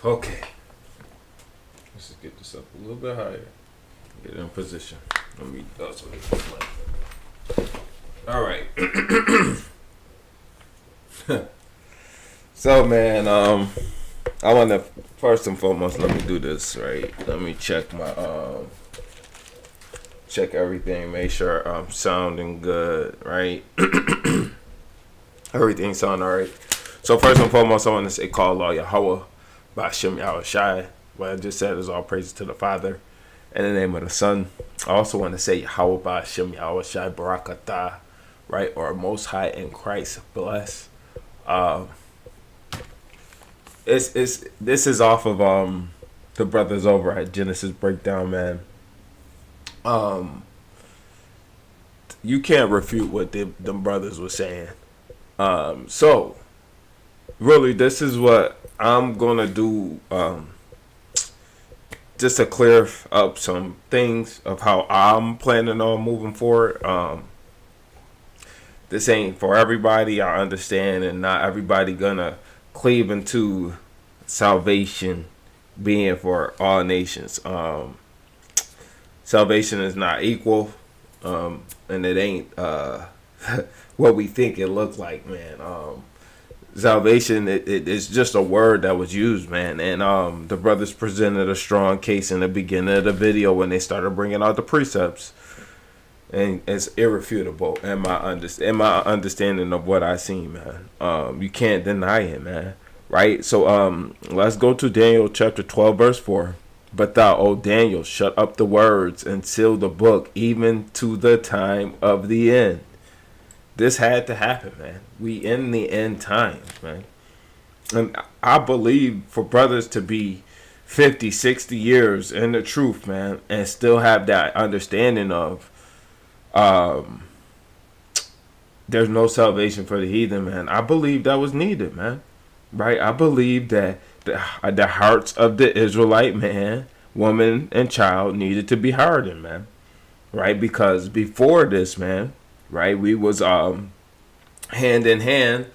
Okay. Let's just get this up a little bit higher. Get it in position. Let me. That's what it's like. All right. So, man, I want to first and foremost let me do this right. Let me check my check everything. Make sure I'm sounding good, right? Everything sound alright. So first and foremost, I want to say call Allah Yahweh by Shem Yahweh Shai. What I just said is all praises to the Father in the name of the Son. I also want to say Yahweh by Shem Yahweh Shai Barakatah, right? Or Most High in Christ bless. This is off of the brothers over at Genesis Breakdown, man. You can't refute what them brothers were saying. So really, this is what I'm gonna do. Just to clear up some things of how I'm planning on moving forward. This ain't for everybody, I understand, and not everybody gonna cleave into salvation being for all nations. Salvation is not equal, and it ain't what we think it looks like, man. Salvation, it's just a word that was used, man. And the brothers presented a strong case in the beginning of the video when they started bringing out the precepts, and it's irrefutable in my understanding of what I seen, man. You can't deny it, man. Right? So let's go to Daniel chapter 12, verse 4. But thou, O Daniel, shut up the words and seal the book, even to the time of the end. This had to happen, man. We in the end times, man. And I believe for brothers to be 50, 60 years in the truth, man, and still have that understanding of there's no salvation for the heathen, man. I believe that was needed, man. Right? I believe that the hearts of the Israelite man, woman, and child needed to be hardened, man. Right? Because before this, man, right, we was hand in hand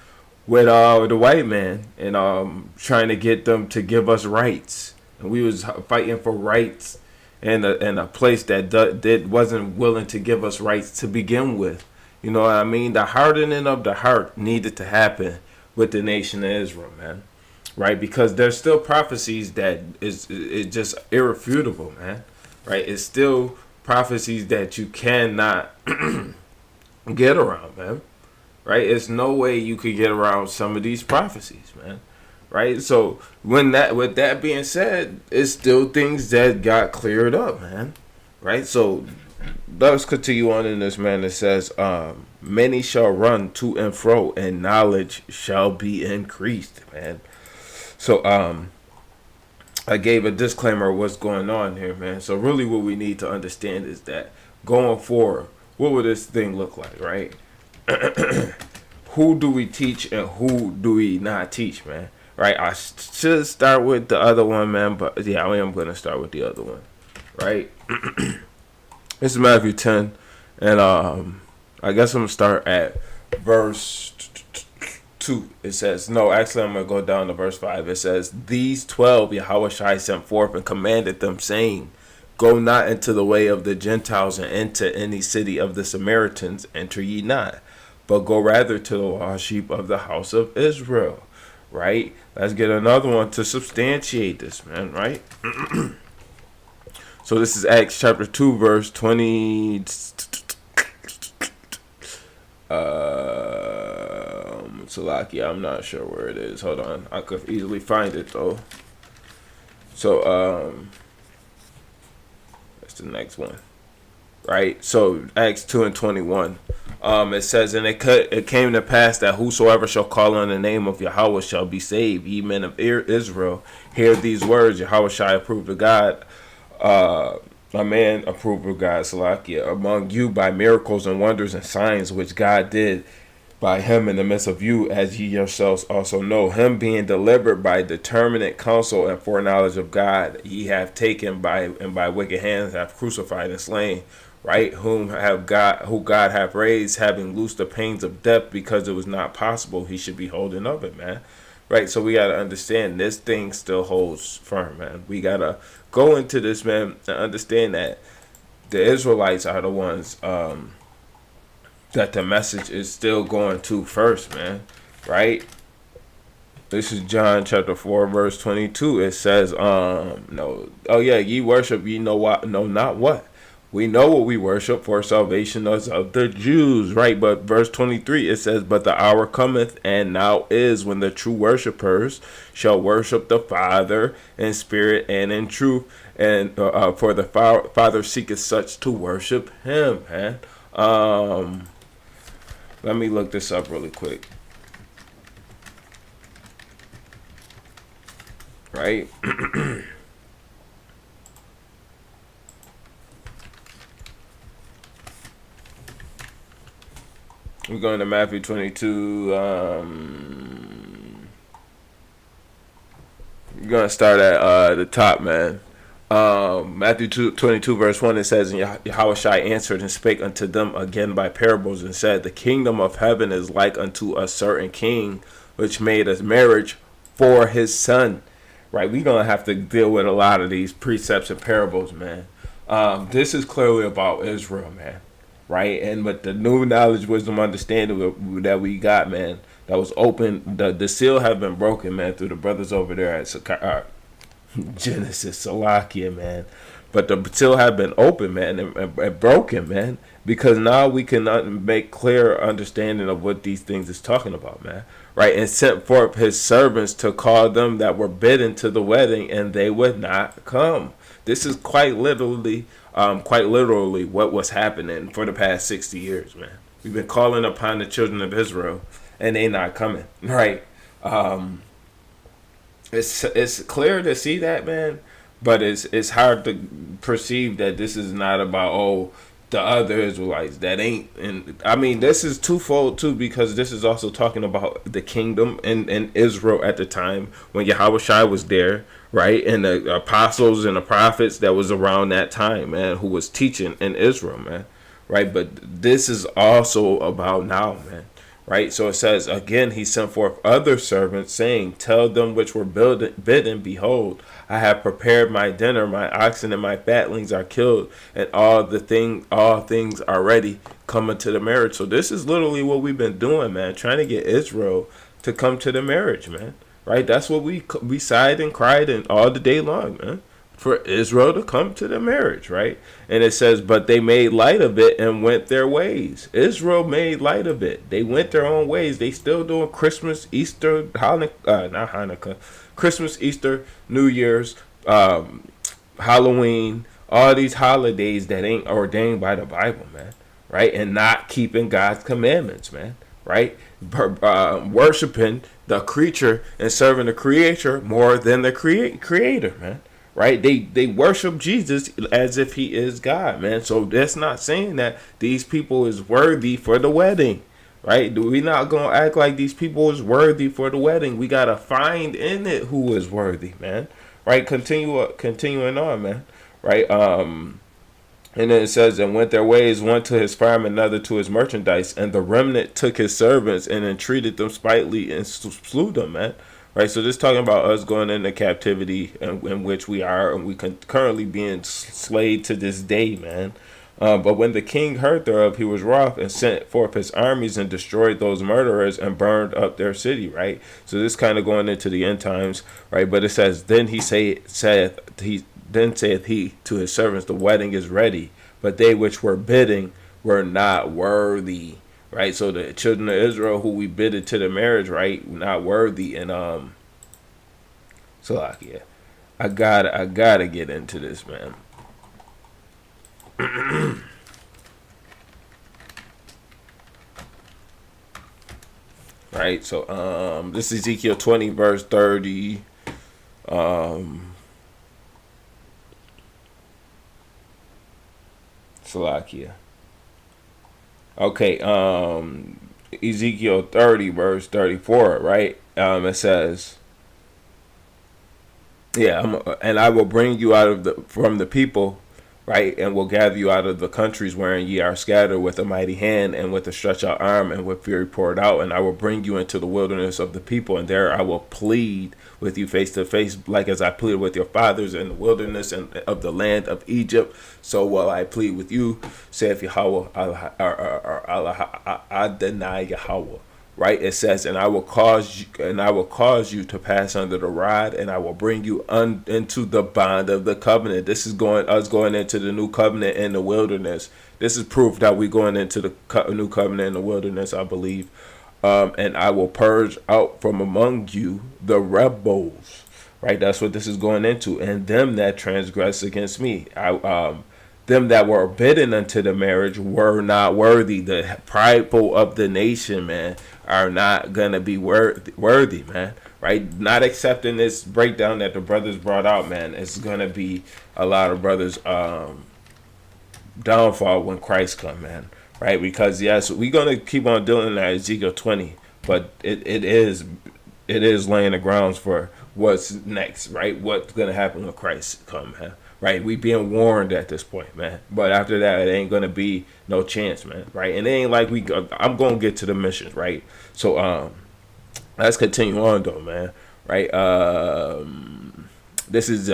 with the white man and trying to get them to give us rights, and we was fighting for rights in a place that wasn't willing to give us rights to begin with. You know what I mean? The hardening of the heart needed to happen with the nation of Israel, man. Right? Because there's still prophecies that is just irrefutable, man. Right? It's still prophecies that you cannot get around, man. Right? It's no way you could get around some of these prophecies, man. Right? So with that being said, it's still things that got cleared up, man. Right? So let's continue on in this, man. It says, many shall run to and fro, and knowledge shall be increased, man. So I gave a disclaimer of what's going on here, man. So really what we need to understand is that going forward, what would this thing look like, right? Who do we teach and who do we not teach, man? Right? I should start with the other one, man, but yeah, I am going to start with the other one, right? This is Matthew 10, and I guess I'm going to start at verse 2. It says, no, actually I'm going to go down to verse 5. It says, these 12 Yahweh Shai sent forth and commanded them, saying, go not into the way of the Gentiles and into any city of the Samaritans, enter ye not, but go rather to the lost sheep of the house of Israel. Right? Let's get another one to substantiate this, man, right? So this is Acts chapter 2, verse 20. Salakia, I'm not sure where it is. Hold on. I could easily find it, though. So, that's the next one. Right? So, Acts 2 and 21. It says, and it came to pass that whosoever shall call on the name of Yahweh shall be saved. Ye men of Israel, hear these words. Yahweh shall approve of God. A man approved of God, Salakia, among you by miracles and wonders and signs which God did by him in the midst of you, as ye yourselves also know. Him being delivered by determinate counsel and foreknowledge of God, ye have taken by wicked hands have crucified and slain. Right? Who God hath raised, having loosed the pains of death, because it was not possible he should be holding of it, man. right? So we got to understand this thing still holds firm, man. We got to go into this, man, and understand that the Israelites are the ones that the message is still going to first, man, right? This is John chapter 4, verse 22. It says, no, oh yeah, ye worship, ye know what, no, not what. We know what we worship, for salvation is of the Jews, right? But verse 23, it says, but the hour cometh, and now is, when the true worshipers shall worship the Father in spirit and in truth. And for the Father seeketh such to worship him, man. Let me look this up really quick. Right? We're going to Matthew 22. We're going to start at the top, man. Matthew 22 verse 1, it says, and Yahushua answered and spake unto them again by parables, and said, the kingdom of heaven is like unto a certain king, which made a marriage for his son. Right, we're going to have to deal with a lot of these precepts and parables, man. This is clearly about Israel, man. Right, and with the new knowledge, wisdom, understanding that we got, man, that was open, the seal have been broken, man, through the brothers over there at Genesis, Salakia, man. But the seal have been open, man, and broken, man, because now we can make clear understanding of what these things is talking about, man. Right, and sent forth his servants to call them that were bidden to the wedding, and they would not come. This is quite literally what was happening for the past 60 years, man. We've been calling upon the children of Israel, and they not coming, right? It's clear to see that, man, but it's hard to perceive that this is not about the other Israelites that ain't. And I mean, this is twofold too, because this is also talking about the kingdom in Israel at the time when Yahushua was there, right? And the apostles and the prophets that was around that time, man, who was teaching in Israel, man, right? But this is also about now, man. Right, so it says, again, he sent forth other servants, saying, tell them which were bidden, behold, I have prepared my dinner, my oxen and my fatlings are killed, and all things are ready, coming to the marriage. So this is literally what we've been doing, man, trying to get Israel to come to the marriage, man. Right, that's what we sighed and cried and all the day long, man, for Israel to come to the marriage, right? And it says, but they made light of it and went their ways. Israel made light of it. They went their own ways. They still doing Christmas, Easter, not Hanukkah, Christmas, Easter, New Year's, Halloween, all these holidays that ain't ordained by the Bible, man, right? And not keeping God's commandments, man, right? Worshiping the creature and serving the creator more than the creator, man. Right, they worship Jesus as if he is God, man. So that's not saying that these people is worthy for the wedding, right? We not gonna act like these people is worthy for the wedding. We gotta find in it who is worthy, man. Right, continuing on, man. Right, and then it says, and went their ways, one to his farm, another to his merchandise, and the remnant took his servants and entreated them spitefully and slew them, man. Right, so this talking about us going into captivity in which we are, and we currently being slayed to this day, man. But when the king heard thereof, he was wroth and sent forth his armies and destroyed those murderers and burned up their city, right? So this kind of going into the end times, right? But it says, then saith he to his servants, the wedding is ready, but they which were bidding were not worthy. Right, so the children of Israel who we bidded to the marriage, right, not worthy, and so like, yeah, I gotta get into this, man. Right, so this is Ezekiel 20 verse 30. Salakia. Okay, Ezekiel 30 verse 34, right? It says, yeah, and I will bring you out from the people right? And will gather you out of the countries wherein ye are scattered with a mighty hand and with a stretched out arm and with fury poured out. And I will bring you into the wilderness of the people, and there I will plead with you face to face, like as I pleaded with your fathers in the wilderness and of the land of Egypt. So will I plead with you, saith Yahweh, Adonai Yahweh. Right, it says, and I will cause you to pass under the rod, and I will bring you into the bond of the covenant. This is going into the new covenant in the wilderness. This is proof that we're going into the new covenant in the wilderness, I believe. And I will purge out from among you the rebels. Right, that's what this is going into, and them that transgress against me. Them that were bidden unto the marriage were not worthy. The prideful of the nation, man, are not gonna be worthy, man. Right? Not accepting this breakdown that the brothers brought out, man. It's gonna be a lot of brothers' downfall when Christ come, man. Right? Because yes, we're gonna keep on doing that Ezekiel 20, but it is laying the grounds for what's next, right? What's gonna happen when Christ come, man. Right, we being warned at this point, man. But after that, it ain't gonna be no chance, man. Right, and it ain't like I'm gonna get to the missions, right? So let's continue on though, man. Right, this is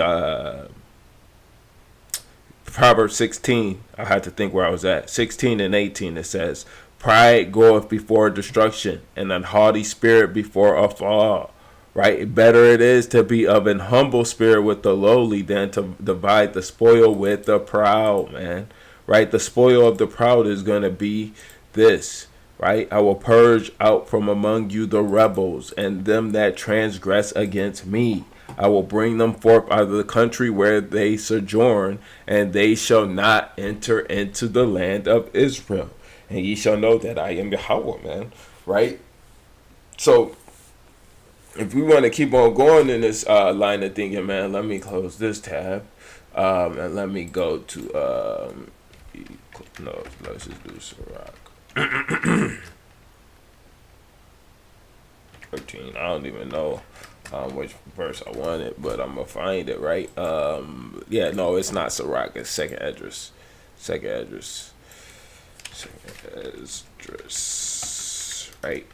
Proverbs 16. I had to think where I was at. 16 and 18. It says, "Pride goeth before destruction, and an haughty spirit before a fall." Right? Better it is to be of an humble spirit with the lowly than to divide the spoil with the proud, man. Right? The spoil of the proud is going to be this. Right? I will purge out from among you the rebels and them that transgress against me. I will bring them forth out of the country where they sojourn, and they shall not enter into the land of Israel. And ye shall know that I am Yahweh, man. Right? So, if we want to keep on going in this line of thinking, man, let me close this tab, and let me go to no, let's just do Sirach 13. I don't even know which verse I wanted, but I'm gonna find it. Right? Yeah, no, it's not Sirach. It's second Esdras. Right?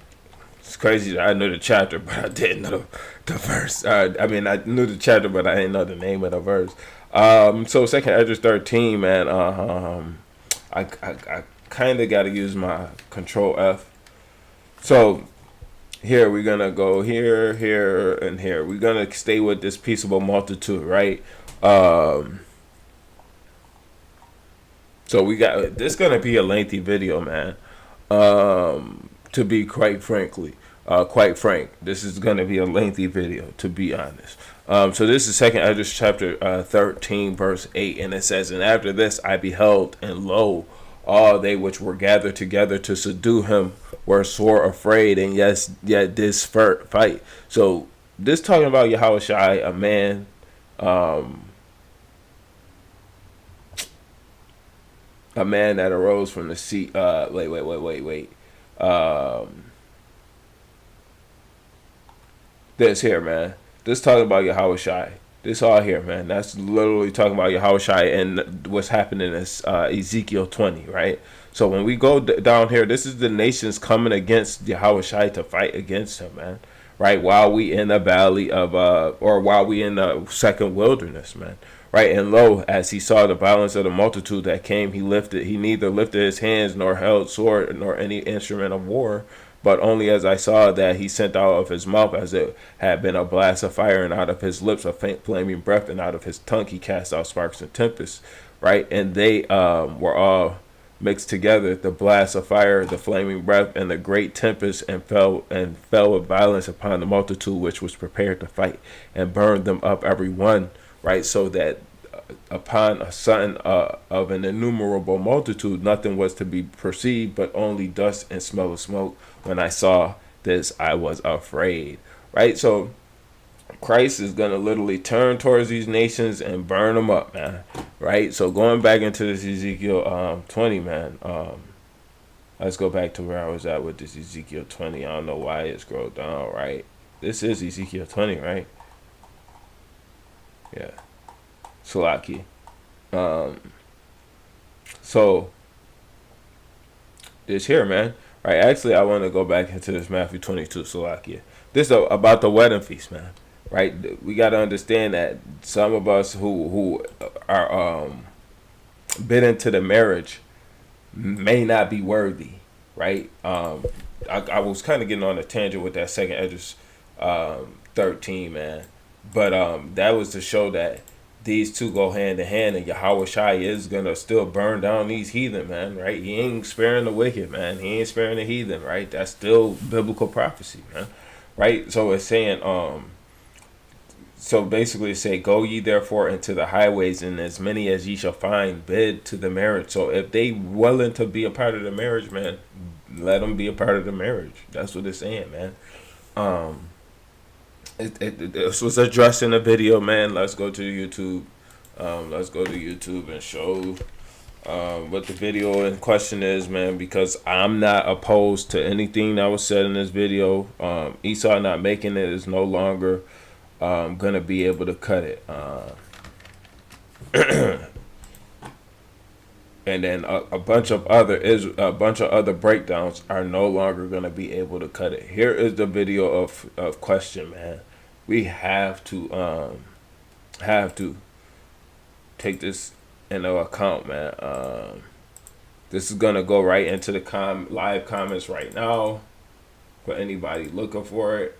It's crazy that I knew the chapter, but I didn't know the verse. I mean, I knew the chapter, but I didn't know the name of the verse. So second Esdras 13, man. I kind of got to use my Control F. So here we're gonna go here, and here. We're gonna stay with this peaceable multitude, right? So we got this. Gonna be a lengthy video, man. To be quite frank, this is going to be a lengthy video, to be honest. So this is second Esdras chapter 13, verse 8, and it says, "And after this I beheld, and lo, all they which were gathered together to subdue him were sore afraid, and yet did fight." So this talking about Yahushua, a man, that arose from the sea. Wait. This here, man. This talking about Yahushua. This all here, man. That's literally talking about Yahushua and what's happening in Ezekiel 20, right? So when we go down here, this is the nations coming against Yahushua to fight against him, man. Right? While we in the valley of, or while we in the second wilderness, man. Right, and lo, as he saw the violence of the multitude that came, he neither lifted his hands nor held sword nor any instrument of war, but only as I saw that he sent out of his mouth as it had been a blast of fire, and out of his lips a faint flaming breath, and out of his tongue he cast out sparks and tempests. Right, and they were all mixed together, the blast of fire, the flaming breath, and the great tempest, and fell with violence upon the multitude which was prepared to fight, and burned them up every one. Right, so that upon a son of an innumerable multitude, nothing was to be perceived, but only dust and smell of smoke. When I saw this, I was afraid. Right, so Christ is going to literally turn towards these nations and burn them up, man. Right, so going back into this Ezekiel 20, man. Let's go back to where I was at with this Ezekiel 20. I don't know why it scrolled down. Right, this is Ezekiel 20, right? Yeah. Salaki. So this here, man. Right. Actually, I want to go back into this Matthew 22, Slovakia. This is about the wedding feast, man. Right. We got to understand that some of us who are bidden to the marriage may not be worthy. Right. I was kind of getting on a tangent with that second Edges 13, man. But that was to show that these two go hand in hand, and Yahweh Shai is gonna still burn down these heathen, man. Right? He ain't sparing the wicked, man. He ain't sparing the heathen, right? That's still biblical prophecy, man. Right? So it's saying, so basically it say, go ye therefore into the highways, and as many as ye shall find, bid to the marriage. So if they willing to be a part of the marriage, man, let them be a part of the marriage. That's what it's saying, man. This was addressed in a video, man. Let's go to YouTube. Let's go to YouTube and show what the video in question is, man. Because I'm not opposed to anything that was said in this video. Esau not making it is no longer gonna be able to cut it. And then a bunch of other breakdowns are no longer gonna be able to cut it. Here is the video of question, man. We have to take this into account, man. This is gonna go right into the live comments right now for anybody looking for it.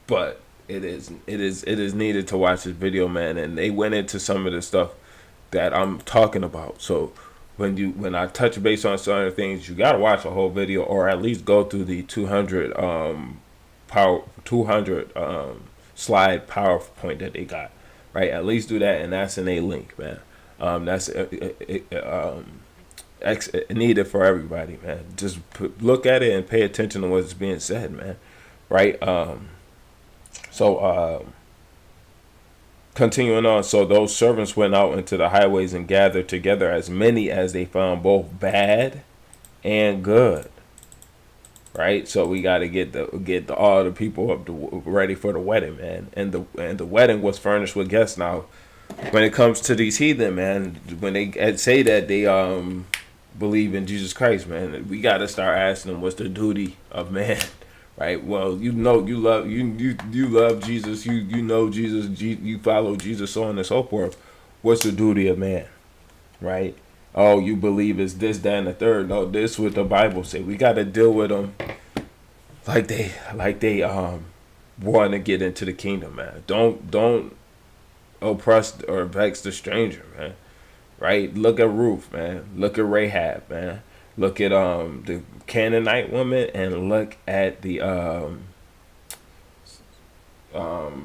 But it is needed to watch this video, man. And they went into some of the stuff that I'm talking about. So when I touch base on some other things, you gotta watch the whole video, or at least go through the 200 slide PowerPoint that they got. Right, at least do that, and that's in a link, man. That's needed for everybody, man. Just look at it and pay attention to what's being said, man. Right. Continuing on, so those servants went out into the highways and gathered together as many as they found, both bad and good. Right, so we got to get all the people up ready for the wedding, man. And the wedding was furnished with guests. Now, when it comes to these heathen, man, when they say that they believe in Jesus Christ, man, we got to start asking them, what's the duty of man? Right. Well, you love Jesus. You know Jesus. You follow Jesus, so on and so forth. What's the duty of man? Right. Oh, you believe it's this, that, and the third. No, this what the Bible say. We got to deal with them like they want to get into the kingdom, man. Don't oppress or vex the stranger, man. Right. Look at Ruth, man. Look at Rahab, man. Look at the Canaanite woman, and look at the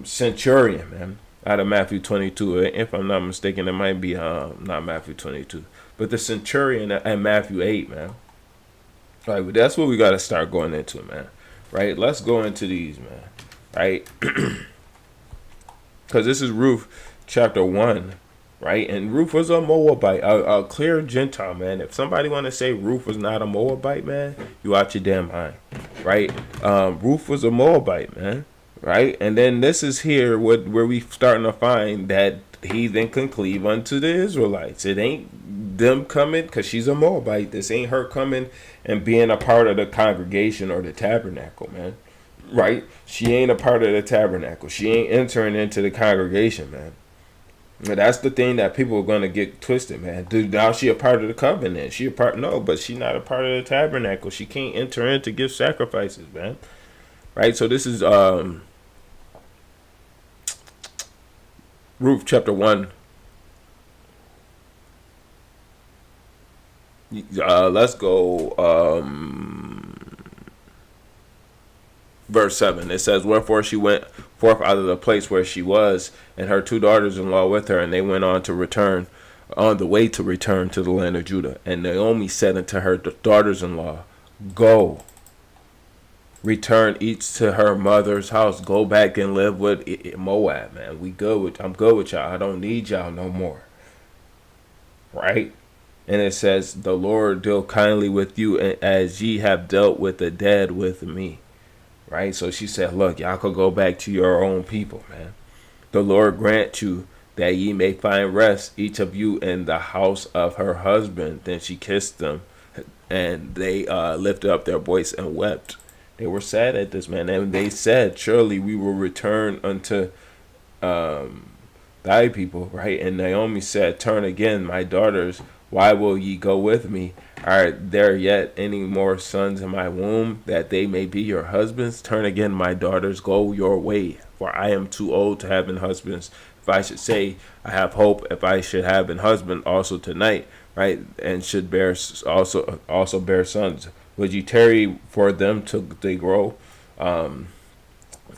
centurion, man, out of Matthew 22. If I'm not mistaken, it might be not Matthew 22, but the centurion at Matthew 8, man. Right, but that's what we got to start going into, man. Right, let's go into these, man. Right, because this is Ruth chapter 1. Right, and Ruth was a Moabite, a clear Gentile, man. If somebody want to say Ruth was not a Moabite, man, you out your damn mind. Right, Ruth was a Moabite, man. Right, and then this is here where we starting to find that heathen can cleave unto the Israelites. It ain't them coming because she's a Moabite. This ain't her coming and being a part of the congregation or the tabernacle, man. Right, she ain't a part of the tabernacle. She ain't entering into the congregation, man. That's the thing that people are going to get twisted, man. Dude, now she a part of the covenant. She a part, no, but she not a part of the tabernacle. She can't enter in to give sacrifices, man. Right, so this is Ruth chapter 1. Let's go verse 7. It says, wherefore she went forth out of the place where she was, and her two daughters-in-law with her, and they went on the way to return to the land of Judah. And Naomi said unto her daughters-in-law, go, return each to her mother's house. Go back and live with Moab, man. I'm good with y'all. I don't need y'all no more. Right? And it says, the Lord deal kindly with you as ye have dealt with the dead with me. Right? So she said, look, y'all could go back to your own people, man. The Lord grant you that ye may find rest, each of you in the house of her husband. Then she kissed them, and they lifted up their voice and wept. They were sad at this, man. And they said, surely we will return unto thy people, right? And Naomi said, turn again, my daughters. Why will ye go with me? Are there yet any more sons in my womb, that they may be your husbands? Turn again, my daughters, go your way, for I am too old to have an husband. If I should say, I have hope, if I should have an husband also tonight, right, and should bear also bear sons, would you tarry for them till they grow?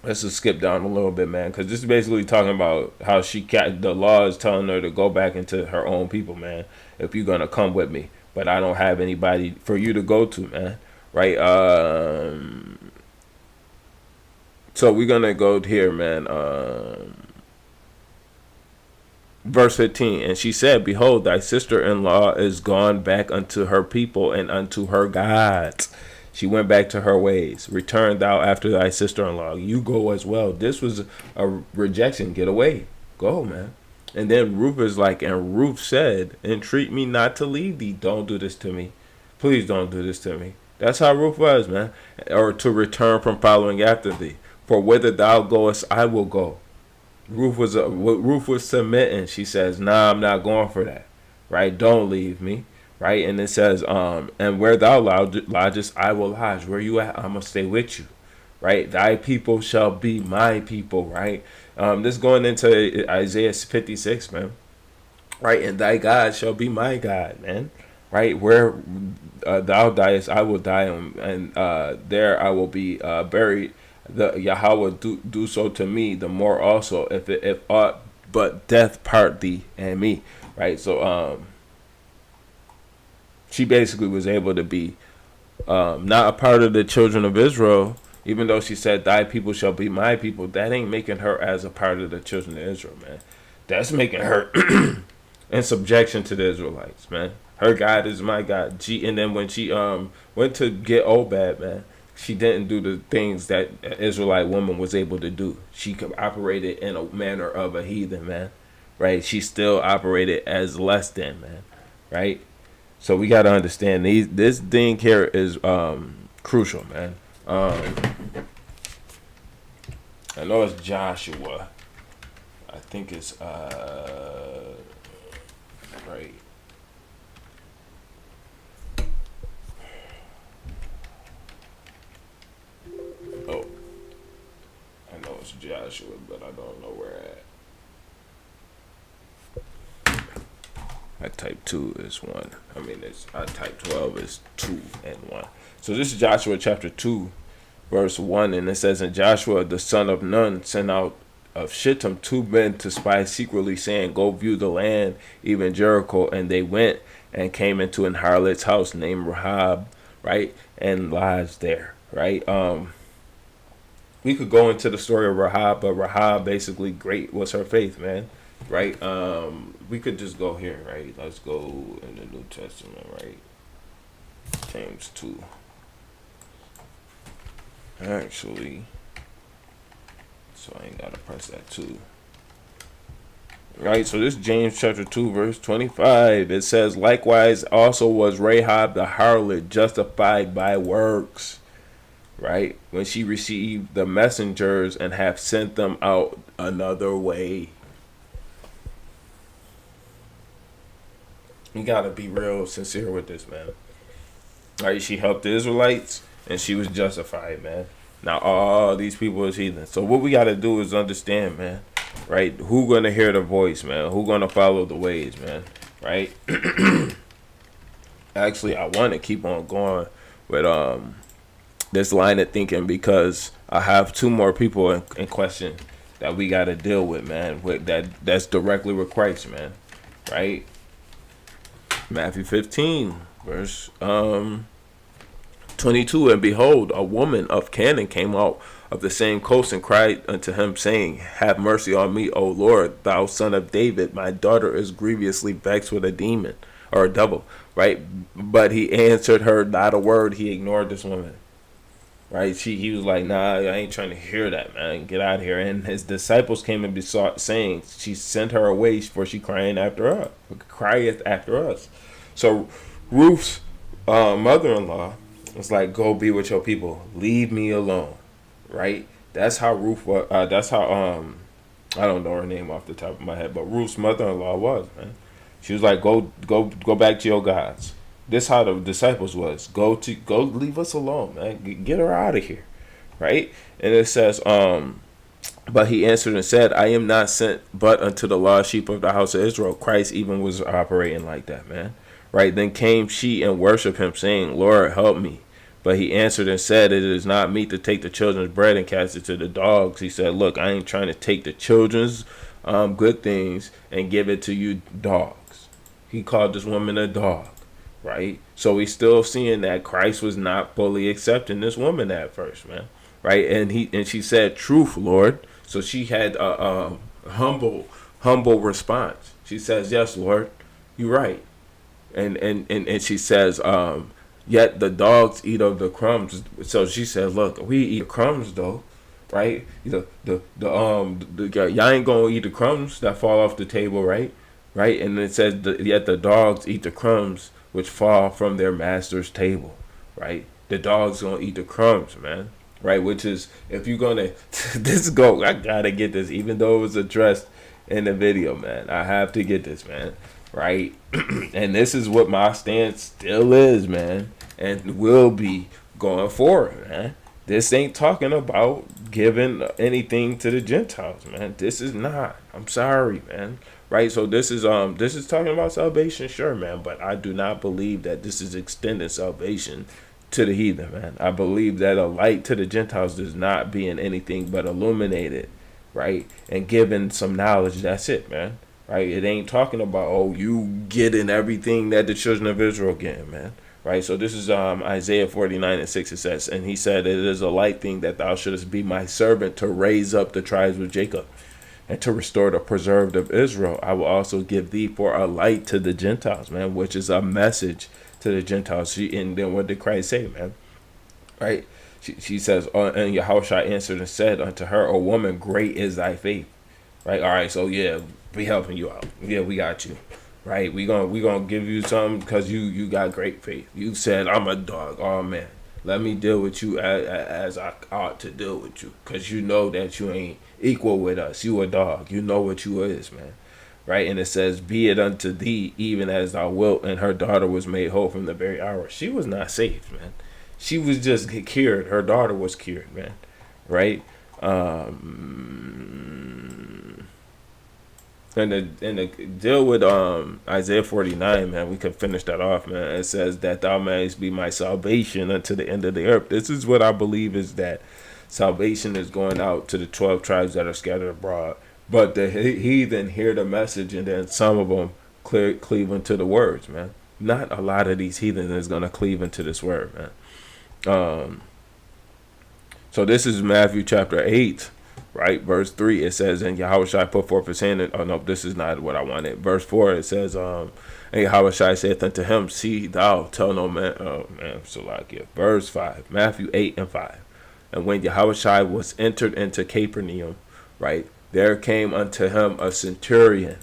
Let's just skip down a little bit, man, because this is basically talking about how the law is telling her to go back into her own people, man. If you're gonna come with me, but I don't have anybody for you to go to, man, right? So we're gonna go here, man. Verse 15, and she said, behold, thy sister-in-law is gone back unto her people and unto her gods. She went back to her ways. Return thou after thy sister-in-law. You go as well. This was a rejection. Get away. Go, man. And then Ruth is like, and Ruth said, entreat me not to leave thee. Don't do this to me. Please don't do this to me. That's how Ruth was, man. Or to return from following after thee. For whither thou goest, I will go. Ruth was submitting. She says, nah, I'm not going for that. Right? Don't leave me. Right? And it says, and where thou lodgest, I will lodge. Where you at? I'm going to stay with you. Right? Thy people shall be my people. Right? This going into Isaiah 56, man. Right? And thy God shall be my God, man. Right? Where thou diest, I will die, and there I will be buried. The Yahweh do so to me, the more also, if aught but death part thee and me. Right? So she basically was able to be not a part of the children of Israel, even though she said, thy people shall be my people. That ain't making her as a part of the children of Israel, man. That's making her in subjection to the Israelites, man. Her God is my God. And then when she went to get Obed, man, she didn't do the things that an Israelite woman was able to do. She operated in a manner of a heathen, man. Right? She still operated as less than, man. Right? So we got to understand this thing here is crucial, man. I know it's Joshua. I think it's right. Oh, I know it's Joshua, but I don't know where at. I type 2 is 1. I type 12 is 2 and 1. So this is Joshua chapter 2, verse 1, and it says, and Joshua the son of Nun sent out of Shittim 2 men to spy secretly, saying, go view the land, even Jericho. And they went and came into an harlot's house named Rahab, right, and lodged there, right. We could go into the story of Rahab, but Rahab basically great was her faith, man. Right? We could just go here, right? Let's go in the New Testament, right? James 2. Actually, so I ain't gotta press that 2. Right, so this is James chapter 2, verse 25. It says, likewise also was Rahab the harlot justified by works. Right, when she received the messengers and have sent them out another way. You gotta be real sincere with this, man. Right, she helped the Israelites and she was justified, man. Now all these people is heathen. So what we gotta do is understand, man. Right, who gonna hear the voice, man? Who gonna follow the ways, man? Right. Actually, I want to keep on going with this line of thinking, because I have 2 more people in question that we got to deal with, man, with that's directly with Christ, man. Right? Matthew 15, verse 22, and behold, a woman of Canaan came out of the same coast and cried unto him, saying, have mercy on me, O Lord, thou son of David. My daughter is grievously vexed with a demon, or a devil. Right? But he answered her not a word. He ignored this woman. right? He was like, nah, I ain't trying to hear that, man. Get out of here. And his disciples came and besought, saying, she sent her away, for she crieth after us. So Ruth's mother-in-law was like, go be with your people. Leave me alone, right? That's how Ruth was. That's how I don't know her name off the top of my head, but Ruth's mother-in-law was, man. She was like, go back to your gods. This how the disciples was. Go leave us alone, man. Get her out of here, right? And it says, but he answered and said, I am not sent but unto the lost sheep of the house of Israel. Christ even was operating like that, man. Right? Then came she and worshiped him, saying, Lord, help me. But he answered and said, it is not meet to take the children's bread and cast it to the dogs. He said, look, I ain't trying to take the children's good things and give it to you dogs. He called this woman a dog, right? So we still seeing that Christ was not fully accepting this woman at first, man, right? And she said, truth, Lord. So she had a humble response. She says, yes, Lord, you're right. And she says, yet the dogs eat of the crumbs. So she said, look, we eat crumbs though, right? Y'all ain't gonna eat the crumbs that fall off the table, right? Right? And it says, yet the dogs eat the crumbs which fall from their master's table, right? The dogs gonna eat the crumbs, man, right? Which is, if you're gonna, I gotta get this, even though it was addressed in the video, man. I have to get this, man, right? And this is what my stance still is, man, and will be going forward, man. This ain't talking about giving anything to the Gentiles, man. This is not. I'm sorry, man. Right? So this is talking about salvation, sure, man, but I do not believe that this is extending salvation to the heathen, man. I believe that a light to the Gentiles does not being anything but illuminated, right? And given some knowledge, that's it, man. Right? It ain't talking about, oh, you getting everything that the children of Israel getting, man. Right? So this is Isaiah 49:6. It says, and he said, it is a light thing that thou shouldest be my servant to raise up the tribes of Jacob and to restore the preserved of Israel. I will also give thee for a light to the Gentiles, man, which is a message to the Gentiles. And then what did Christ say, man? Right? She says, and Yahushua answered and said unto her, O woman, great is thy faith. Right? All right, so yeah, we helping you out. Yeah, we got you. Right? We gonna give you something because you got great faith. You said, I'm a dog. Oh, man. Let me deal with you as I ought to deal with you, because you know that you ain't equal with us. You a dog. You know what you is, man. Right? And it says, be it unto thee even as thou wilt. And her daughter was made whole from the very hour. She was not saved, man. She was just cured. Her daughter was cured, man. Right? And the deal with Isaiah 49, man, we could finish that off, man. It says that thou mayest be my salvation unto the end of the earth. This is what I believe, is that salvation is going out to the 12 tribes that are scattered abroad. But the heathen hear the message, and then some of them cleave into the words, man. Not a lot of these heathen is going to cleave into this word, man. So this is Matthew chapter 8. Right, verse 3, it says, and Yahushua put forth his hand, oh no, this is not what I wanted. Verse 4, it says, and Yahushua saith unto him, see thou tell no man, verse 5, Matthew 8:5. And when Yahushua was entered into Capernaum, right, there came unto him a centurion,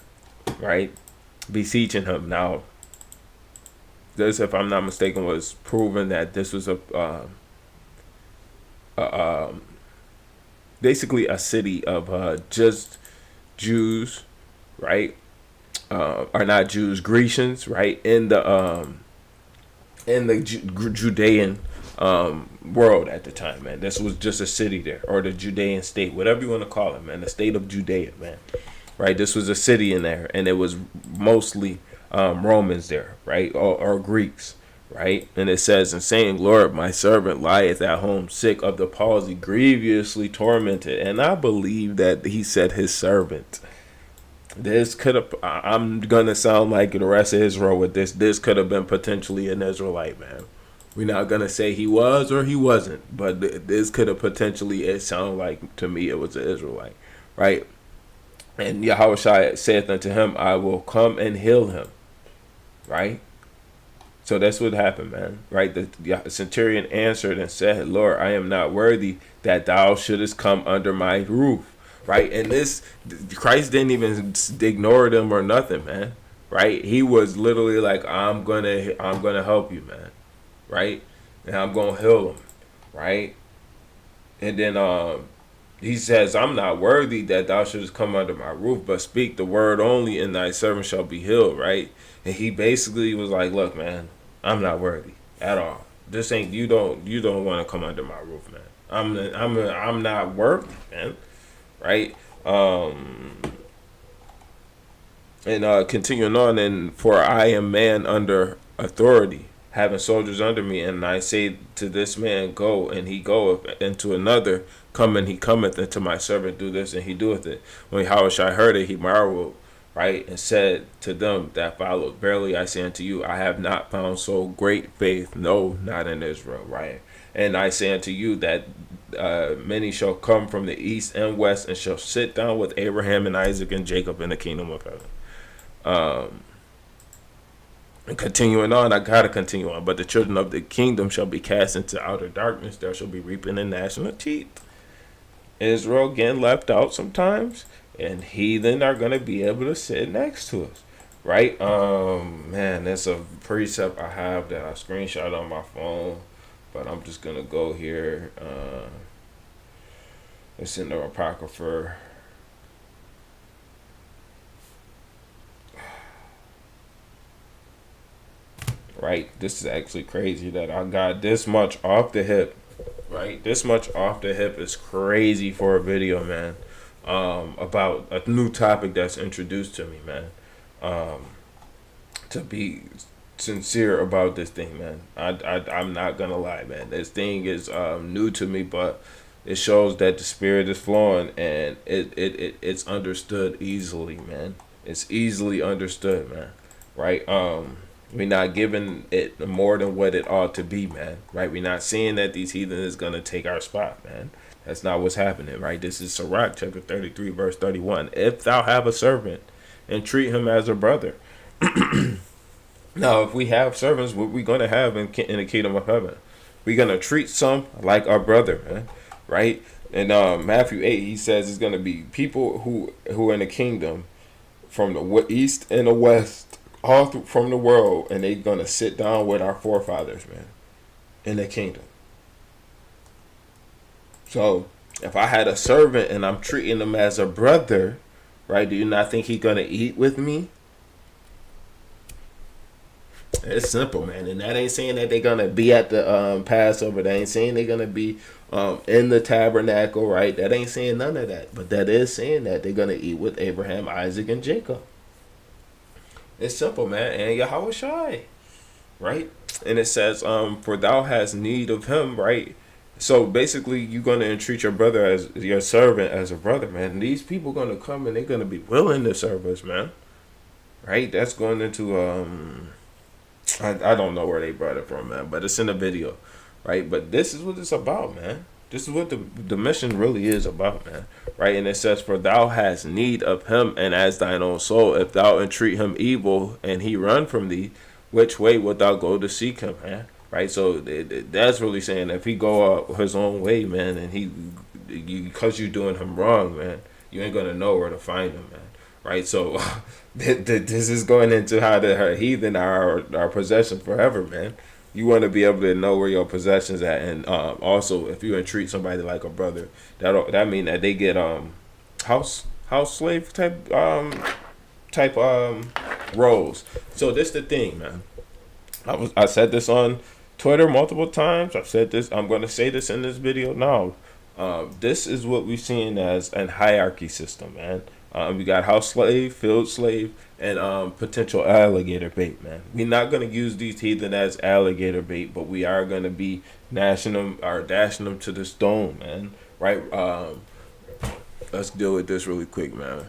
right, beseeching him. Now, this, if I'm not mistaken, was proven that this was basically a city of just Jews, right? Or not Jews, Grecians, right? In the Judean world at the time, man. This was just a city there, or the Judean state, whatever you want to call it, man. The state of Judea, man. Right? This was a city in there, and it was mostly Romans there, right? Or Greeks. Right? And it says, and saying, Lord, my servant lieth at home sick of the palsy, grievously tormented. And I believe that he said his servant. This could have, I'm going to sound like the rest of Israel with this. This could have been potentially an Israelite, man. We're not going to say he was or he wasn't, but this could have potentially, it sounded like to me it was an Israelite. Right? And Yahushua saith unto him, I will come and heal him. Right? So that's what happened, man. Right? The centurion answered and said, Lord, I am not worthy that thou shouldest come under my roof. Right? And this, Christ didn't even ignore them or nothing, man. Right? He was literally like, I'm gonna help you, man. Right? And I'm gonna heal him. Right? And then he says, I'm not worthy that thou shouldest come under my roof, but speak the word only, and thy servant shall be healed, right? And he basically was like, look, man, I'm not worthy at all. This ain't you don't want to come under my roof, man. I'm not worthy, man. Right? And continuing on, and for I am man under authority, having soldiers under me, and I say to this man, go, and he goeth, and to another, come, and he cometh, and to my servant, do this, and he doeth it. When Yahushua heard it, he marveled, right, and said to them that followed, verily I say unto you, I have not found so great faith, no, not in Israel, right? And I say unto you that many shall come from the east and west, and shall sit down with Abraham and Isaac and Jacob in the kingdom of heaven. And continuing on, I gotta continue on. But the children of the kingdom shall be cast into outer darkness. There shall be reaping and gnashing of teeth. Israel getting left out sometimes, and heathen are gonna be able to sit next to us, right? Man, that's a precept I have that I screenshot on my phone, but I'm just gonna go here. It's in the Apocrypha. Right, this is actually crazy that I got this much off the hip. Right, this much off the hip is crazy for a video, man. About a new topic that's introduced to me, man. To be sincere about this thing, man. I'm not gonna lie, man. This thing is new to me, but it shows that the spirit is flowing, and it's understood easily, man. It's easily understood, man. Right? We're not giving it more than what it ought to be, man. Right? We're not seeing that these heathen is gonna take our spot, man. That's not what's happening, right? This is Sirach chapter 33, verse 31. If thou have a servant, and treat him as a brother. Now, if we have servants, what we gonna have in the kingdom of heaven? We're gonna treat some like our brother, man. Right? In Matthew 8, he says it's gonna be people who are in the kingdom from the east and the west, all from the world, and they're gonna sit down with our forefathers, man, in the kingdom. So if I had a servant and I'm treating him as a brother, right, do you not think he's gonna eat with me? It's simple, man. And that ain't saying that they're gonna be at the Passover. That ain't saying they're gonna be in the tabernacle, right? That ain't saying none of that. But that is saying that they're gonna eat with Abraham, Isaac, and Jacob. It's simple, man. And Yahweh Shai, right? And it says, for thou hast need of him, right? So basically, you're gonna entreat your brother as your servant as a brother, man. And these people gonna come and they're gonna be willing to serve us, man. Right? That's going into I don't know where they brought it from, man, but it's in the video, right? But this is what it's about, man. This is what the mission really is about, man, right? And it says, for thou hast need of him, and as thine own soul, if thou entreat him evil, and he run from thee, which way wilt thou go to seek him, man? Right? So that's really saying if he go out his own way, man, and because you're doing him wrong, man, you ain't gonna know where to find him, man. Right? So this is going into how the heathen are our possession forever, man. You want to be able to know where your possessions at, and also if you entreat somebody like a brother, that mean that they get house slave type roles. So this the thing, man. I said this on Twitter multiple times. I've said this. I'm going to say this in this video now. This is what we're seeing as an hierarchy system, man. We got house slave, field slave, and potential alligator bait, man. We're not going to use these heathen as alligator bait, but we are going to be dashing them to the stone, man. Right? Let's deal with this really quick, man.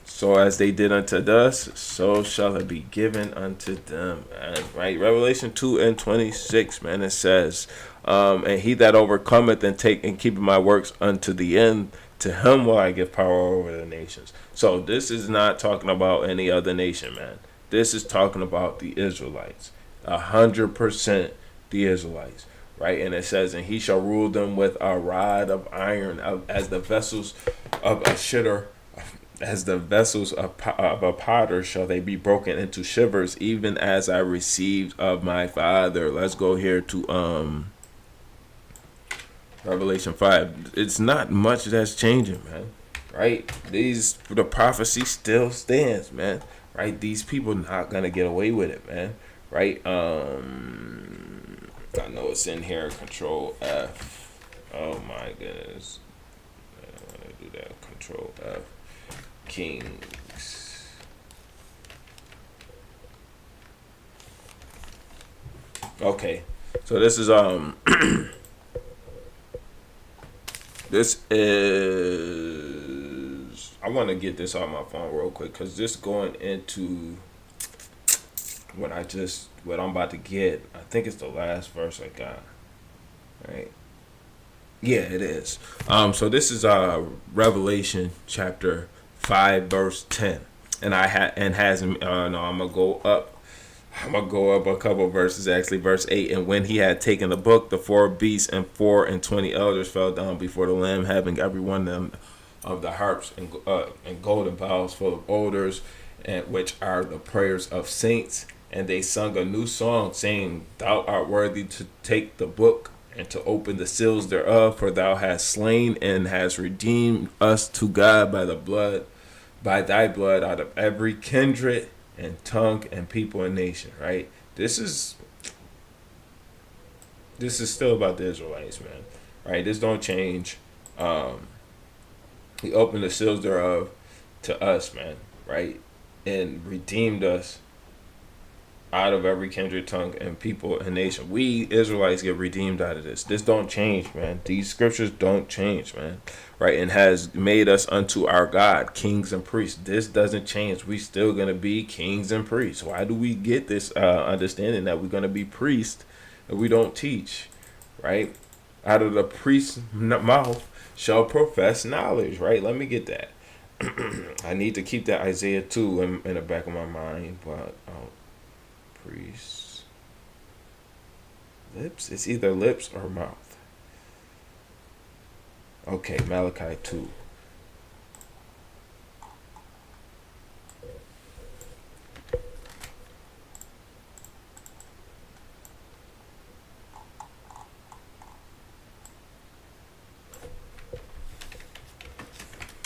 So as they did unto us, so shall it be given unto them. Man. Right? Revelation 2:26, man, it says, and he that overcometh and keepeth my works unto the end, To him will I give power over the nations. So this is not talking about any other nation, man. This is talking about the Israelites. 100% the Israelites. Right? And it says, and he shall rule them with a rod of iron, as the vessels of a shitter, as the vessels of a potter shall they be broken into shivers, even as I received of my father. Let's go here to Revelation 5. It's not much that's changing, man. Right? The prophecy still stands, man. Right? These people not gonna get away with it, man. Right? I know it's in here. Control F. Oh my goodness. I want to do that. Control F. Kings. Okay. So this is this is, I want to get this on my phone real quick, because this going into what I'm about to get. I think it's the last verse I got. Right? Yeah, it is. So this is Revelation chapter 5 verse 10. And I'm gonna go up a couple verses, actually. Verse 8. And when he had taken the book, the 4 beasts and 24 elders fell down before the Lamb, having every one of them of the harps and golden bowls full of odors, and which are the prayers of saints. And they sung a new song, saying, Thou art worthy to take the book and to open the seals thereof, for thou hast slain and hast redeemed us to God by thy blood, out of every kindred and tongue and people and nation. Right? This is still about the Israelites, man. Right? This don't change. He opened the seals thereof to us, man. Right? And redeemed us out of every kindred, tongue, and people and nation. We Israelites get redeemed out of this. This don't change, man. These scriptures don't change, man. Right? And has made us unto our God kings and priests. This doesn't change. We still gonna be kings and priests. Why do we get this understanding that we're gonna be priests if we don't teach? Right? Out of the priest's mouth shall profess knowledge. Right? Let me get that. I need to keep that Isaiah 2 in the back of my mind, but priests. Lips? It's either lips or mouth. Okay, Malachi 2.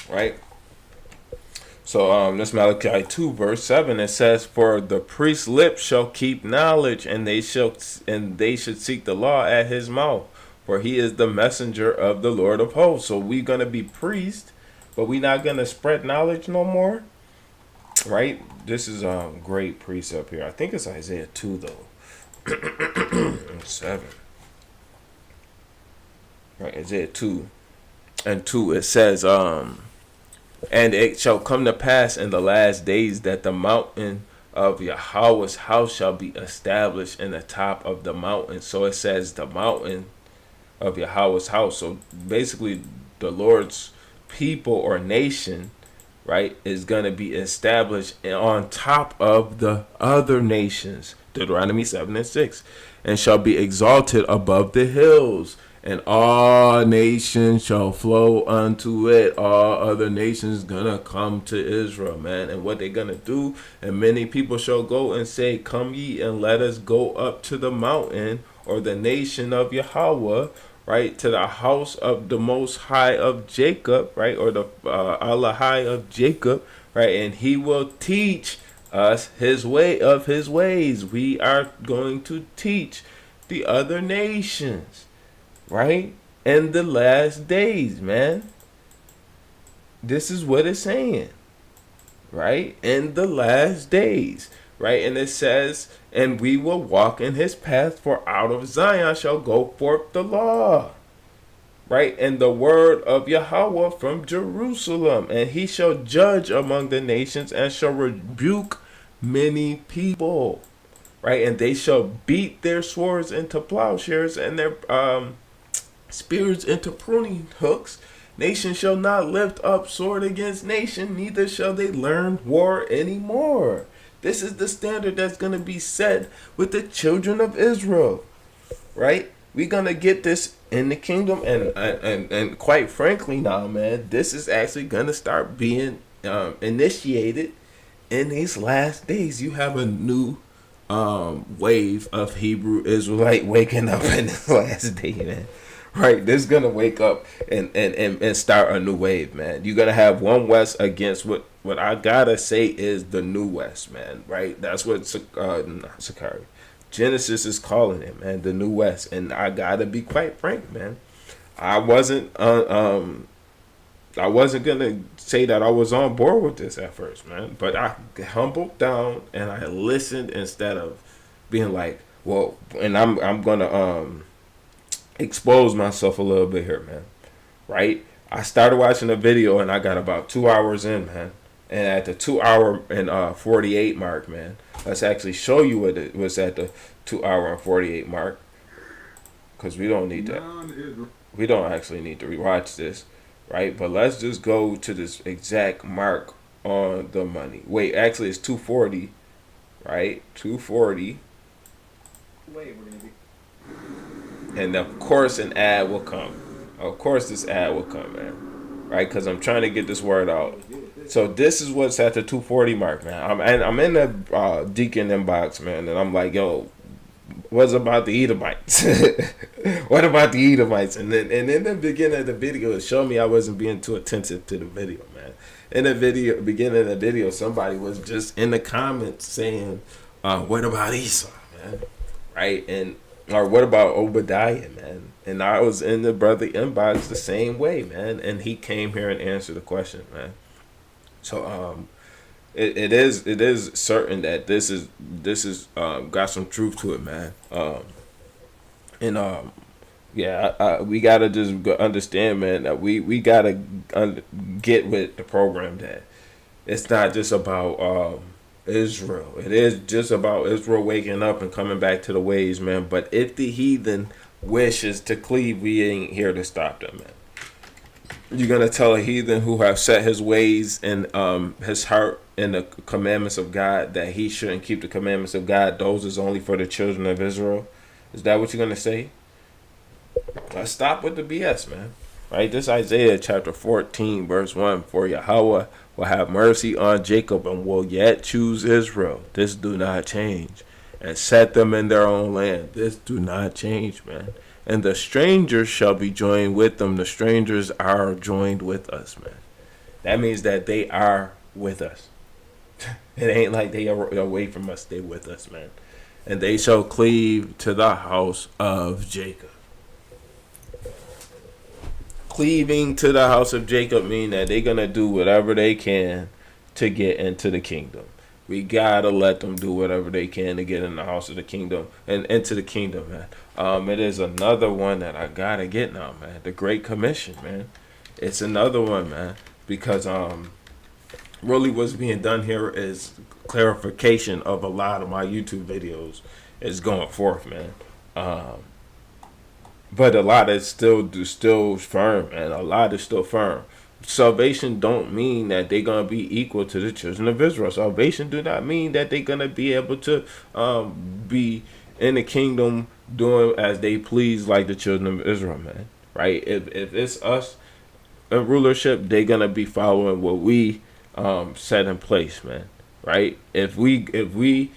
Right? So this Malachi 2 verse 7, it says, For the priest's lips shall keep knowledge, and they should seek the law at his mouth, for he is the messenger of the Lord of hosts. So we're gonna be priests, but we're not gonna spread knowledge no more. Right? This is a great precept here. I think it's Isaiah 2 though. 7. Right, Isaiah 2 and 2, it says, and it shall come to pass in the last days that the mountain of Yahweh's house shall be established in the top of the mountain. So it says the mountain of Yahweh's house. So basically the Lord's people or nation, right, is going to be established on top of the other nations. Deuteronomy 7 and 6. And shall be exalted above the hills, and all nations shall flow unto it. All other nations gonna come to Israel, man. And what they gonna do? And many people shall go and say, Come ye and let us go up to the mountain, or the nation of Yahweh, right, to the house of the Most High of Jacob, right, or the Allah High of Jacob, right, and he will teach us his way of his ways. We are going to teach the other nations, right, in the last days, man. This is what it's saying, right, in the last days, right, and it says, and we will walk in his path, for out of Zion shall go forth the law, right, and the word of Yahweh from Jerusalem, and he shall judge among the nations, and shall rebuke many people, right, and they shall beat their swords into plowshares, and their spears into pruning hooks, Nation shall not lift up sword against nation, neither shall they learn war anymore. This is the standard that's going to be set with the children of Israel, right? We're going to get this in the kingdom. And quite frankly now, man, this is actually going to start being initiated in these last days. You have a new wave of Hebrew Israelite waking up in this last day, man. Right, this is gonna wake up and start a new wave, man. You're gonna have one West against what I gotta say is the new West, man. Right, that's what Sakari Genesis is calling it, man. The new West, and I gotta be quite frank, man. I wasn't gonna say that I was on board with this at first, man. But I humbled down and I listened instead of being like, well, and I'm gonna expose myself a little bit here, man. Right? I started watching a video and I got about 2 hours in, man. And at the 2 hour and 48 mark, man, let's actually show you what it was at the 2 hour and 48 mark, because we don't need that. We don't actually need to rewatch this, right? But let's just go to this exact mark on the money. Wait, actually it's 240, right? 240. Wait, we're gonna be. And of course an ad will come. Of course this ad will come, man. Right? Because I'm trying to get this word out. So this is what's at the 240 mark, man. I'm in the Deacon inbox, man. And I'm like, yo, what's about the Edomites? What about the Edomites? And then in the beginning of the video, it showed me I wasn't being too attentive to the video, man. In the beginning of the video, somebody was just in the comments saying, what about Esau, man? Right? Or what about Obadiah, man? And I was in the brother inbox the same way, man. And he came here and answered the question, man. So it is certain that this is got some truth to it, man. We gotta just understand, man, that we gotta get with the program that it's not just about Israel. It is just about Israel waking up and coming back to the ways, man. But if the heathen wishes to cleave, we ain't here to stop them, man. You're gonna tell a heathen who have set his ways and his heart in the commandments of God that he shouldn't keep the commandments of God? Those is only for the children of Israel. Is that what you're gonna say? Let's stop with the BS, man. Right? This Isaiah chapter 14, verse 1. For Yahweh will have mercy on Jacob and will yet choose Israel. This do not change. And set them in their own land. This do not change, man. And the strangers shall be joined with them. The strangers are joined with us, man. That means that they are with us. It ain't like they are away from us. They with us, man. And they shall cleave to the house of Jacob. Cleaving to the house of Jacob mean that they're going to do whatever they can to get into the kingdom. We got to let them do whatever they can to get in the house of the kingdom and into the kingdom, man. It is another one that I got to get now, man. The Great Commission, man. It's another one, man. Because really what's being done here is clarification of a lot of my YouTube videos is going forth, man. But a lot is still firm, man. A lot is still firm. Salvation don't mean that they're going to be equal to the children of Israel. Salvation do not mean that they're going to be able to be in the kingdom doing as they please like the children of Israel, man. Right? If it's us in rulership, they're going to be following what we set in place, man. Right? If we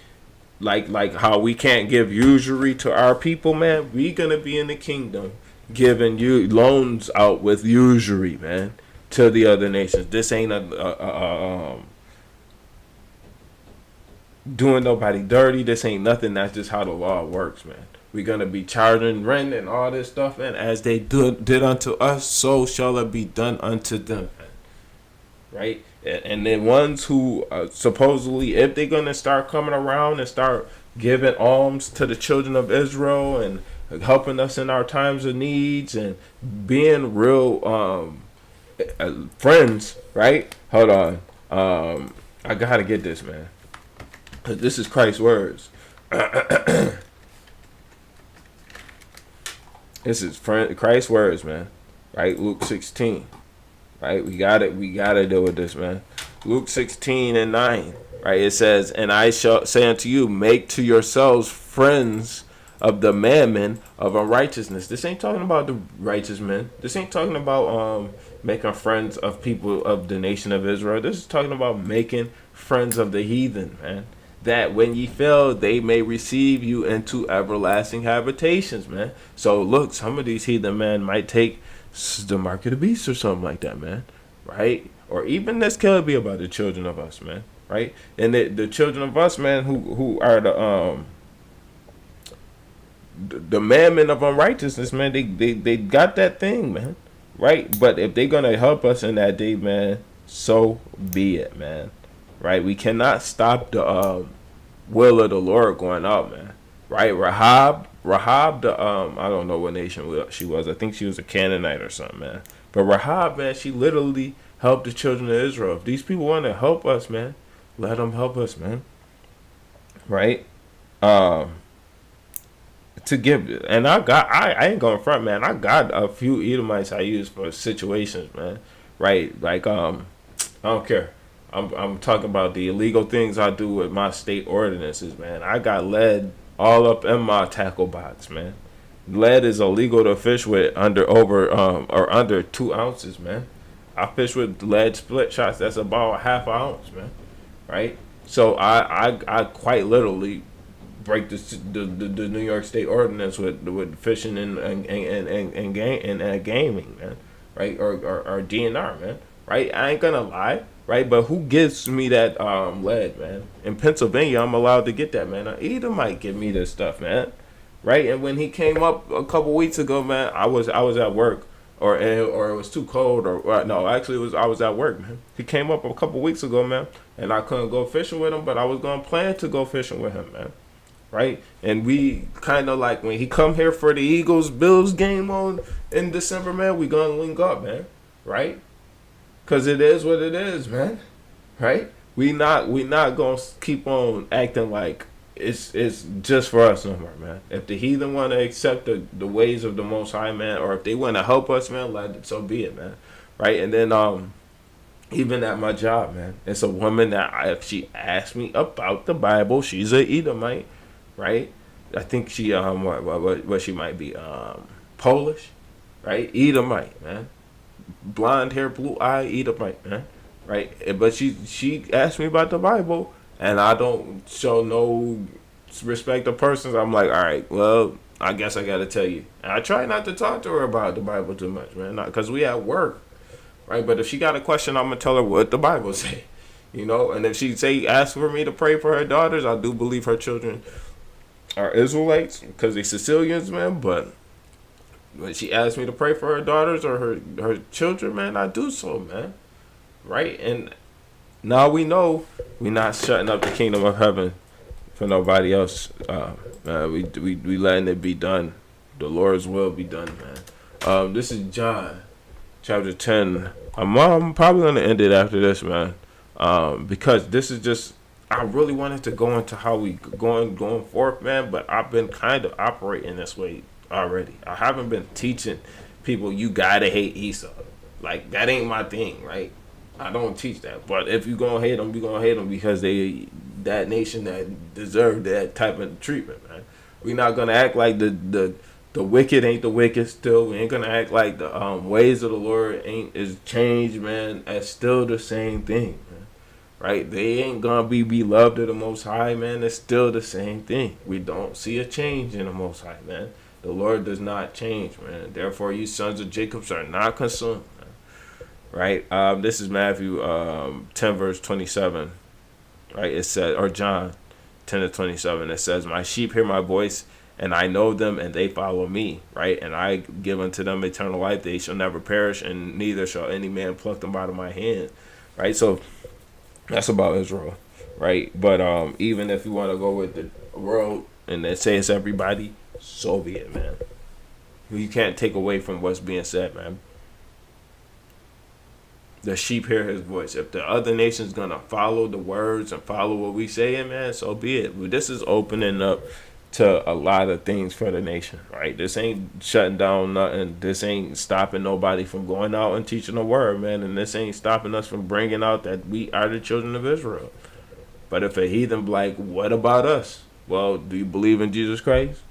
like how we can't give usury to our people, man, we going to be in the kingdom giving you loans out with usury, man, to the other nations. This ain't doing nobody dirty. This ain't nothing. That's just how the law works, man. We're going to be charging rent and all this stuff, and as they did unto us, so shall it be done unto them, man. Right? And the ones who supposedly, if they're going to start coming around and start giving alms to the children of Israel and helping us in our times of needs and being real friends, right? Hold on. I got to get this, man. This is Christ's words. This is Christ's words, man. Right? Luke 16. right? We gotta deal with this, man. Luke 16:9, right? It says, "And I shall say unto you, make to yourselves friends of the mammon of unrighteousness." This ain't talking about the righteous men. This ain't talking about making friends of people of the nation of Israel. This is talking about making friends of the heathen, man. That when ye fail, they may receive you into everlasting habitations, man. So look, some of these heathen men might take the mark of the beast or something like that, man. Right? Or even this could be about the children of us, man. Right? And the children of us, man, who are the mammon of unrighteousness, man, they got that thing, man. Right? But if they're gonna help us in that day, man, so be it, man. Right? We cannot stop the will of the Lord going out, man. Right? Rahab, the I don't know what nation she was. I think she was a Canaanite or something, man. But Rahab, man, she literally helped the children of Israel. If these people want to help us, man, let them help us, man. Right? To give, and I ain't going front, man. I got a few Edomites I use for situations, man. Right? Like I don't care. I'm talking about the illegal things I do with my state ordinances, man. I got lead all up in my tackle box, man. Lead is illegal to fish with under 2 ounces, man. I fish with lead split shots that's about a half ounce, man. Right? So I quite literally break the New York State ordinance with fishing and gaming, man. Right? Or DNR, man. Right? I ain't gonna lie. Right? But who gives me that lead, man? In Pennsylvania, I'm allowed to get that, man. Either might give me this stuff, man. Right? And when he came up a couple weeks ago, man, I was at work, or it was too cold, or no, actually I was at work, man. He came up a couple weeks ago, man, and I couldn't go fishing with him, but I was gonna plan to go fishing with him, man. Right? And we kind of like when he come here for the Eagles Bills game on in December, man, we gonna link up, man. Right? Cause it is what it is, man. Right? We not gonna keep on acting like it's just for us no more, man. If the heathen want to accept the ways of the Most High, man, or if they want to help us, man, let it, so be it, man. Right? And then even at my job, man, it's a woman that if she asked me about the Bible, she's a Edomite, right? I think she what she might be Polish, right? Edomite, man. Blonde hair, blue eye, Edomite, man. Right? But she asked me about the Bible, and I don't show no respect to persons. I'm like, all right, well, I guess I got to tell you. And I try not to talk to her about the Bible too much, man, because we at work, right? But if she got a question, I'm gonna tell her what the Bible say, you know. And if she ask for me to pray for her daughters, I do believe her children are Israelites because they Sicilians, man. But when she asks me to pray for her daughters or her children, man, I do so, man. Right? And now we know we're not shutting up the kingdom of heaven for nobody else. We letting it be done. The Lord's will be done, man. This is John chapter 10. I'm probably gonna end it after this, man. Because this is just, I really wanted to go into how we going forth, man. But I've been kind of operating this way already. I haven't been teaching people you gotta hate Esau. Like, that ain't my thing, right? I don't teach that. But if you gonna hate them, you gonna hate them because they that nation that deserve that type of treatment, man. We not gonna act like the wicked ain't the wicked still. We ain't gonna act like the ways of the Lord ain't is changed, man. It's still the same thing, man. Right? They ain't gonna be beloved of the Most High, man. It's still the same thing. We don't see a change in the Most High, man. The Lord does not change, man. Therefore, you sons of Jacob are not consumed, man. Right? This is Matthew 10 verse 27. Right? It says, or John 10 to 27. It says, "My sheep hear my voice, and I know them, and they follow me." Right? "And I give unto them eternal life; they shall never perish, and neither shall any man pluck them out of my hand." Right? So that's about Israel. Right? But even if you want to go with the world and they say it's everybody, so be it, man. You can't take away from what's being said, man. The sheep hear his voice. If the other nation's gonna follow the words and follow what we saying, man, so be it. But this is opening up to a lot of things for the nation, right? This ain't shutting down nothing. This ain't stopping nobody from going out and teaching the word, man. And this ain't stopping us from bringing out that we are the children of Israel. But if a heathen be like, what about us? Well, do you believe in Jesus Christ?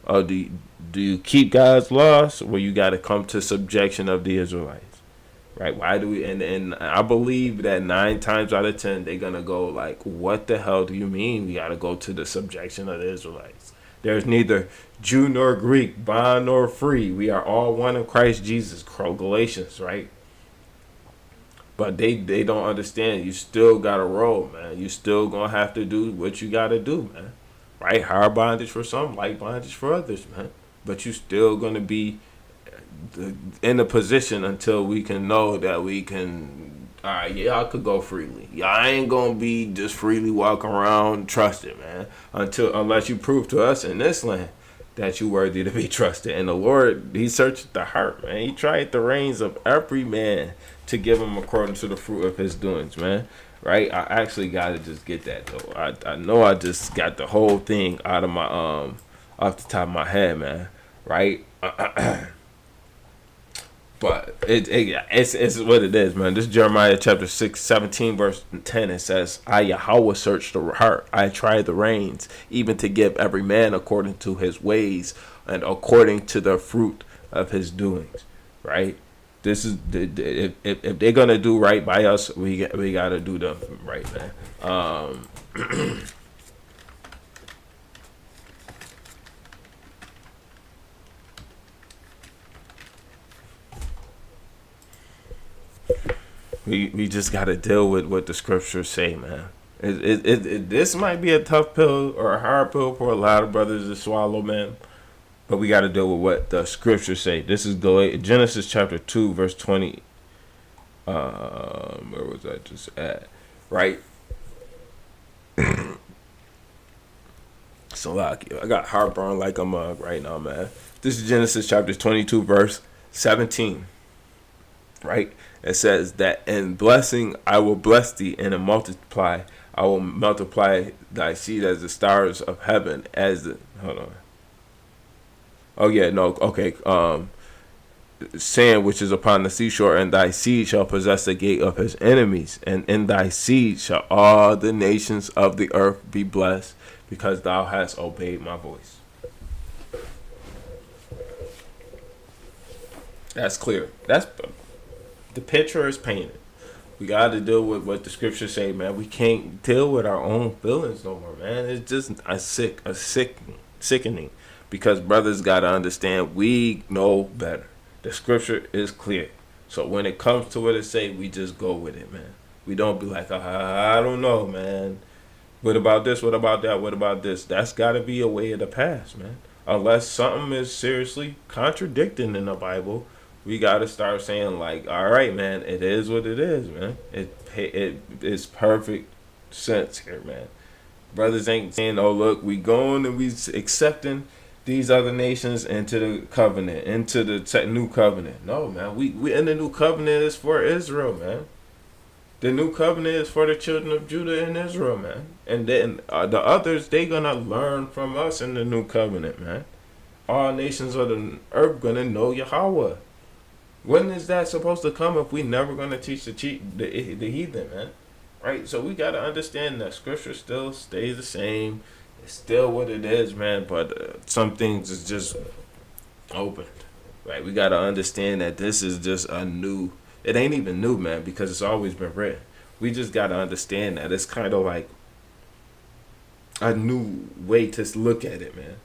Or do you keep God's laws? Well, you got to come to subjection of the Israelites, right? Why do we? And I believe that 9 times out of 10 they're gonna go like, what the hell do you mean? We got to go to the subjection of the Israelites. There's neither Jew nor Greek, bond nor free. We are all one in Christ Jesus. Galatians, right? But they don't understand. You still gotta roll, man. You still gonna have to do what you gotta do, man. Right? Hard bondage for some, light bondage for others, man. But you still gonna be in a position until we can know that we can. All right, yeah, I could go freely. Yeah, I ain't gonna be just freely walking around trusted, man. Unless you prove to us in this land that you worthy to be trusted. And the Lord, He searched the heart, man. He tried the reins of every man to give him according to the fruit of his doings, man. Right? I actually gotta just get that though. I know I just got the whole thing out of my off the top of my head, man. Right? But it's what it is, man. This is Jeremiah chapter 6, 17, verse 10. It says, I, Yahweh, search the heart. I try the reins, even to give every man according to his ways and according to the fruit of his doings. Right? This is if they're gonna do right by us, we gotta do them right, man. We just gotta deal with what the scriptures say, man. This might be a tough pill or a hard pill for a lot of brothers to swallow, man. But we got to deal with what the scriptures say. This is Genesis chapter 2, verse 20. Where was I just at? Right? So, I got heartburn like a mug right now, man. This is Genesis chapter 22, verse 17. Right? It says that in blessing I will bless thee, and in multiply I will multiply thy seed as the stars of heaven, hold on. Oh yeah, no, okay. Sand which is upon the seashore, and thy seed shall possess the gate of his enemies, and in thy seed shall all the nations of the earth be blessed, because thou hast obeyed my voice. That's clear. That's the picture is painted. We got to deal with what the scriptures say, man. We can't deal with our own feelings no more, man. It's just sickening. Because brothers got to understand, we know better. The scripture is clear. So when it comes to what it say, we just go with it, man. We don't be like, I don't know, man. What about this? What about that? What about this? That's got to be a way of the past, man. Unless something is seriously contradicting in the Bible, we got to start saying, like, all right, man, it is what it is, man. It is perfect sense here, man. Brothers ain't saying, oh, look, we going and we accepting these other nations into the covenant, into the new covenant. No, man, we in the new covenant is for Israel, man. The new covenant is for the children of Judah and Israel, man. And then the others, they gonna learn from us in the new covenant, man. All nations of the earth gonna know Yahweh. When is that supposed to come if we never gonna teach the heathen, man? Right? So we gotta understand that scripture still stays the same. It's still what it is, man. But some things is just opened, right? We gotta understand that this is just a new. It ain't even new, man, because it's always been written. We just gotta understand that it's kind of like a new way to look at it, man.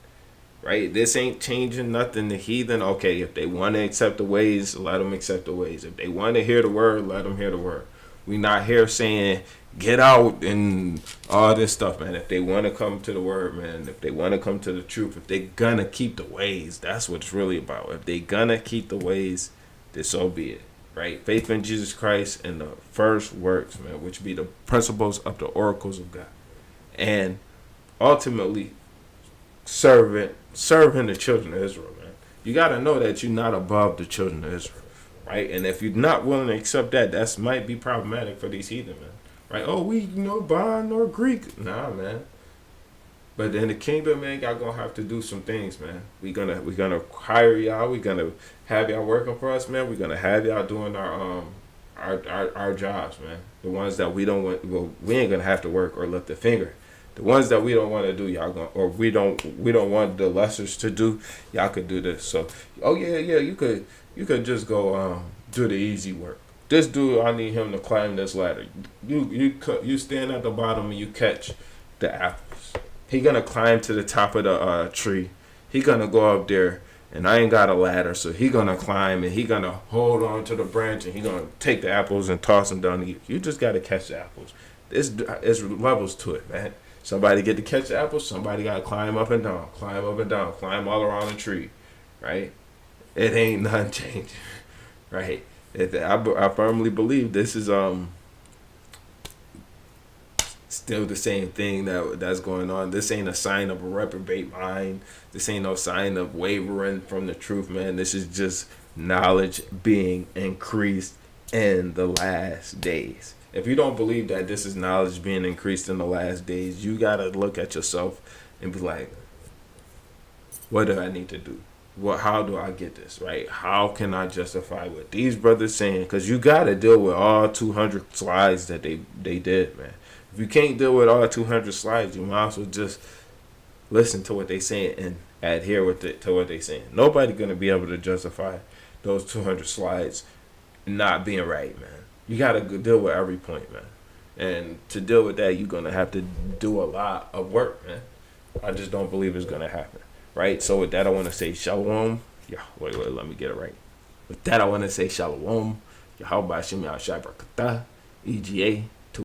Right? This ain't changing nothing. The heathen, okay, if they want to accept the ways, let them accept the ways. If they want to hear the word, let them hear the word. We not here saying get out and all this stuff, man. If they want to come to the word, man, if they want to come to the truth, if they gonna keep the ways, that's what it's really about. If they gonna keep the ways, then so be it. Right? Faith in Jesus Christ and the first works, man, which be the principles of the oracles of God. And ultimately serving the children of Israel, man. You got to know that you're not above the children of Israel, right? And if you're not willing to accept that, that might be problematic for these heathen, man. Right? Oh, we no bond nor Greek. Nah, man. But in the kingdom, man, y'all gonna have to do some things, man. We gonna hire y'all. We gonna have y'all working for us, man. We gonna have y'all doing our jobs, man. The ones that we don't want, well, we ain't gonna have to work or lift a finger. The ones that we don't want to do, y'all gonna, or we don't want the lessers to do, y'all could do this. So, oh yeah, you could just go do the easy work. This dude, I need him to climb this ladder. You stand at the bottom and you catch the apples. He gonna climb to the top of the tree. He gonna go up there, and I ain't got a ladder, so he gonna climb and he gonna hold on to the branch and he gonna take the apples and toss them down to you. You just gotta catch the apples. It's levels to it, man. Somebody get to catch the apples. Somebody gotta climb up and down, climb up and down, climb all around the tree, right? It ain't nothing changing, right? I firmly believe this is still the same thing that's going on. This ain't a sign of a reprobate mind. This ain't no sign of wavering from the truth, man. This is just knowledge being increased in the last days. If you don't believe that this is knowledge being increased in the last days, you gotta look at yourself and be like, what do I need to do? How do I get this right? How can I justify what these brothers saying? Because you gotta deal with all 200 slides that they did, man. If you can't deal with all 200 slides, you might as well just listen to what they saying and adhere to what they saying. Nobody gonna be able to justify those 200 slides not being right, man. You gotta deal with every point, man. And to deal with that, you're gonna have to do a lot of work, man. I just don't believe it's gonna happen, right? So with that, I want to say shalom. Yeah, wait, let me get it right. With that, I want to say shalom. Yahweh Shem Yahshua Barakatah, EGA.